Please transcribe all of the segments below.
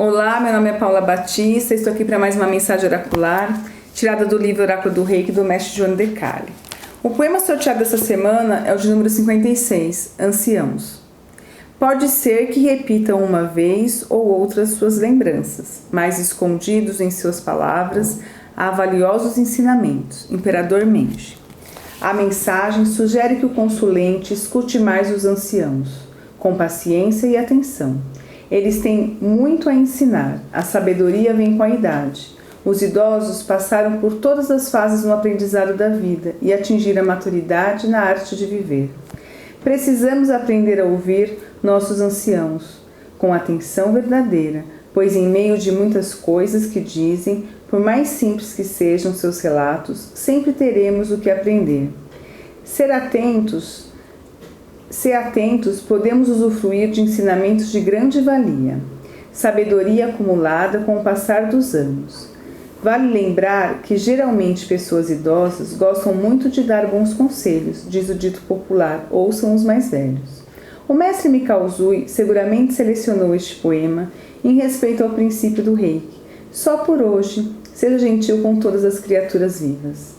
Olá, meu nome é Paula Batista, estou aqui para mais uma mensagem oracular, tirada do livro Oráculo do Reiki, do mestre Joana de Cali. O poema sorteado essa semana é o de número 56, Anciãos. Pode ser que repitam uma vez ou outra suas lembranças, mas escondidos em suas palavras há valiosos ensinamentos. Imperador mente. A mensagem sugere que o consulente escute mais os anciãos, com paciência e atenção. Eles têm muito a ensinar, a sabedoria vem com a idade. Os idosos passaram por todas as fases no aprendizado da vida e atingiram a maturidade na arte de viver. Precisamos aprender a ouvir nossos anciãos com atenção verdadeira, pois em meio de muitas coisas que dizem, por mais simples que sejam seus relatos, sempre teremos o que aprender. Ser atentos, podemos usufruir de ensinamentos de grande valia, sabedoria acumulada com o passar dos anos. Vale lembrar que geralmente pessoas idosas gostam muito de dar bons conselhos, diz o dito popular, ouçam os mais velhos. O mestre Mikao Usui seguramente selecionou este poema em respeito ao princípio do Reiki. Só por hoje, seja gentil com todas as criaturas vivas.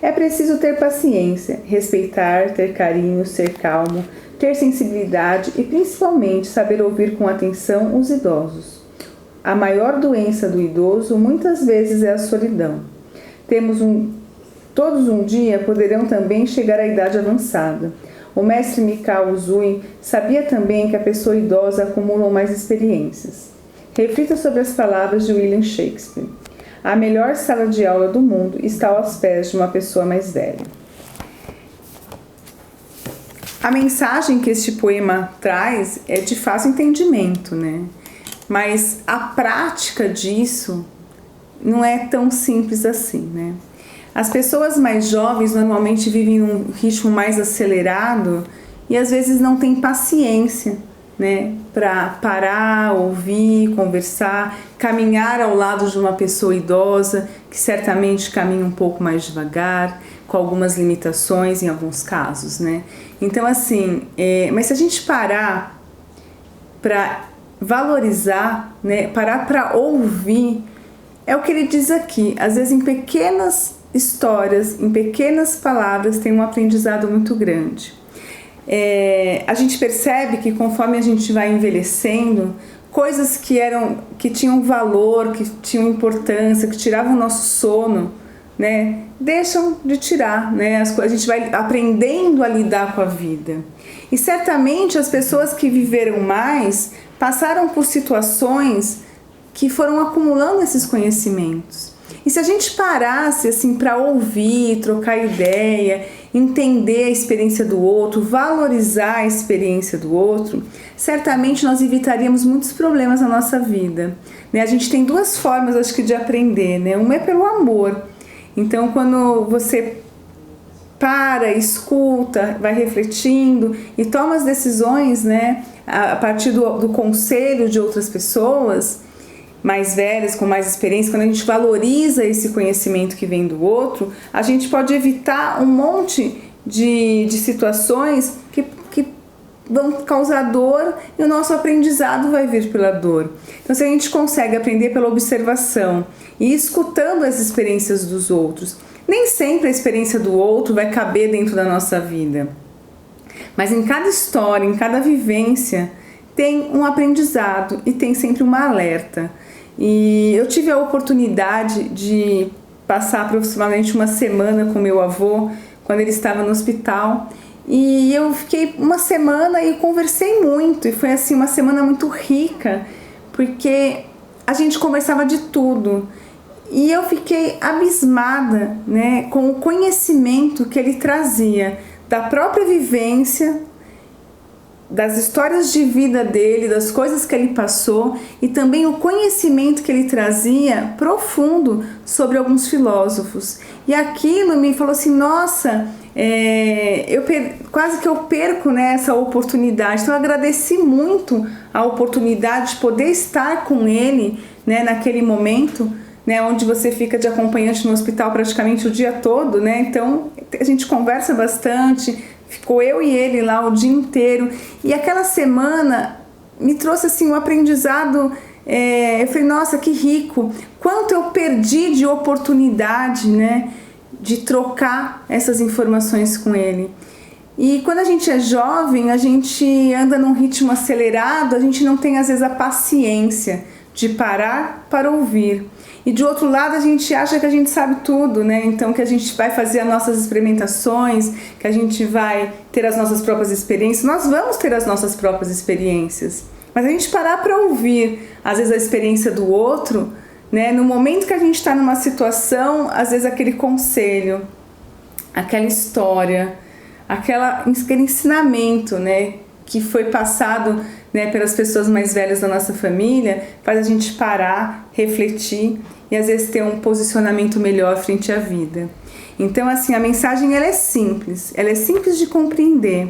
É preciso ter paciência, respeitar, ter carinho, ser calmo, ter sensibilidade e principalmente saber ouvir com atenção os idosos. A maior doença do idoso muitas vezes é a solidão. Todos um dia poderão também chegar à idade avançada. O mestre Mikao Usui sabia também que a pessoa idosa acumula mais experiências. Reflita sobre as palavras de William Shakespeare. A melhor sala de aula do mundo está aos pés de uma pessoa mais velha. A mensagem que este poema traz é de fácil entendimento, né? Mas a prática disso não é tão simples assim, né? As pessoas mais jovens normalmente vivem num ritmo mais acelerado e às vezes não têm paciência, né, para parar, ouvir, conversar, caminhar ao lado de uma pessoa idosa que certamente caminha um pouco mais devagar, com algumas limitações em alguns casos, né? Então assim, mas se a gente parar para valorizar, né, parar para ouvir, é o que ele diz aqui, às vezes em pequenas histórias, em pequenas palavras tem um aprendizado muito grande. A gente percebe que conforme a gente vai envelhecendo, coisas que tinham valor, que tinham importância, que tiravam o nosso sono, né, deixam de tirar, né? A gente vai aprendendo a lidar com a vida. E certamente as pessoas que viveram mais passaram por situações que foram acumulando esses conhecimentos. E se a gente parasse assim para ouvir, trocar ideia, entender a experiência do outro, valorizar a experiência do outro, certamente nós evitaríamos muitos problemas na nossa vida, né? A gente tem duas formas, acho que, de aprender, né? Uma é pelo amor. Então, quando você para, escuta, vai refletindo e toma as decisões, né, a partir do conselho de outras pessoas mais velhas, com mais experiência, quando a gente valoriza esse conhecimento que vem do outro, a gente pode evitar um monte de situações que vão causar dor e o nosso aprendizado vai vir pela dor. Então, se a gente consegue aprender pela observação e escutando as experiências dos outros, nem sempre a experiência do outro vai caber dentro da nossa vida, mas em cada história, em cada vivência, tem um aprendizado e tem sempre uma alerta. E eu tive a oportunidade de passar aproximadamente uma semana com meu avô, quando ele estava no hospital, e eu fiquei uma semana e conversei muito, e foi assim uma semana muito rica, porque a gente conversava de tudo, e eu fiquei abismada, né, com o conhecimento que ele trazia da própria vivência, das histórias de vida dele, das coisas que ele passou e também o conhecimento que ele trazia profundo sobre alguns filósofos. E aquilo me falou assim, nossa, quase que eu perco, né, essa oportunidade. Então eu agradeci muito a oportunidade de poder estar com ele, né, naquele momento, né, onde você fica de acompanhante no hospital praticamente o dia todo, né? Então a gente conversa bastante. Ficou eu e ele lá o dia inteiro. E aquela semana me trouxe assim um aprendizado eu falei, nossa, que rico, quanto eu perdi de oportunidade, né, de trocar essas informações com ele. E quando a gente é jovem, a gente anda num ritmo acelerado, a gente não tem às vezes a paciência de parar para ouvir. E de outro lado, a gente acha que a gente sabe tudo, né? Então que a gente vai fazer as nossas experimentações, que a gente vai ter as nossas próprias experiências. Nós vamos ter as nossas próprias experiências. Mas a gente parar para ouvir, às vezes, a experiência do outro, né? No momento que a gente está numa situação, às vezes aquele conselho, aquela história, aquele ensinamento, né, que foi passado, né, pelas pessoas mais velhas da nossa família, faz a gente parar, refletir e às vezes ter um posicionamento melhor frente à vida. Então, assim, a mensagem ela é simples de compreender.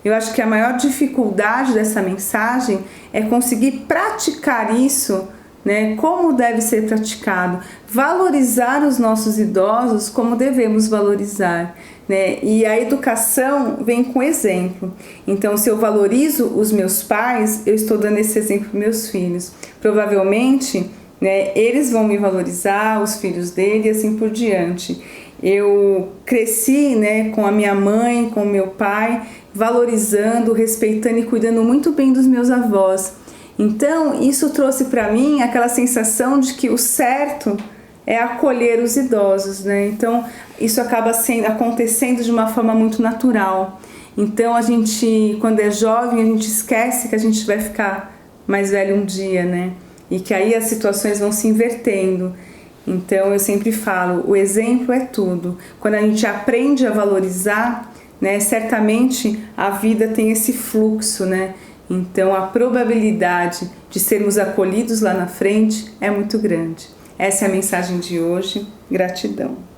Eu acho que a maior dificuldade dessa mensagem é conseguir praticar isso, né, como deve ser praticado, valorizar os nossos idosos como devemos valorizar, né? E a educação vem com exemplo. Então, se eu valorizo os meus pais, eu estou dando esse exemplo para meus filhos. Provavelmente, né, eles vão me valorizar, os filhos dele e assim por diante. Eu cresci, né, com a minha mãe, com o meu pai, valorizando, respeitando e cuidando muito bem dos meus avós. Então, isso trouxe para mim aquela sensação de que o certo é acolher os idosos, né? Então, isso acaba acontecendo de uma forma muito natural. Então, a gente, quando é jovem, a gente esquece que a gente vai ficar mais velho um dia, né? E que aí as situações vão se invertendo. Então, eu sempre falo, o exemplo é tudo. Quando a gente aprende a valorizar, né, certamente a vida tem esse fluxo, né? Então, a probabilidade de sermos acolhidos lá na frente é muito grande. Essa é a mensagem de hoje. Gratidão.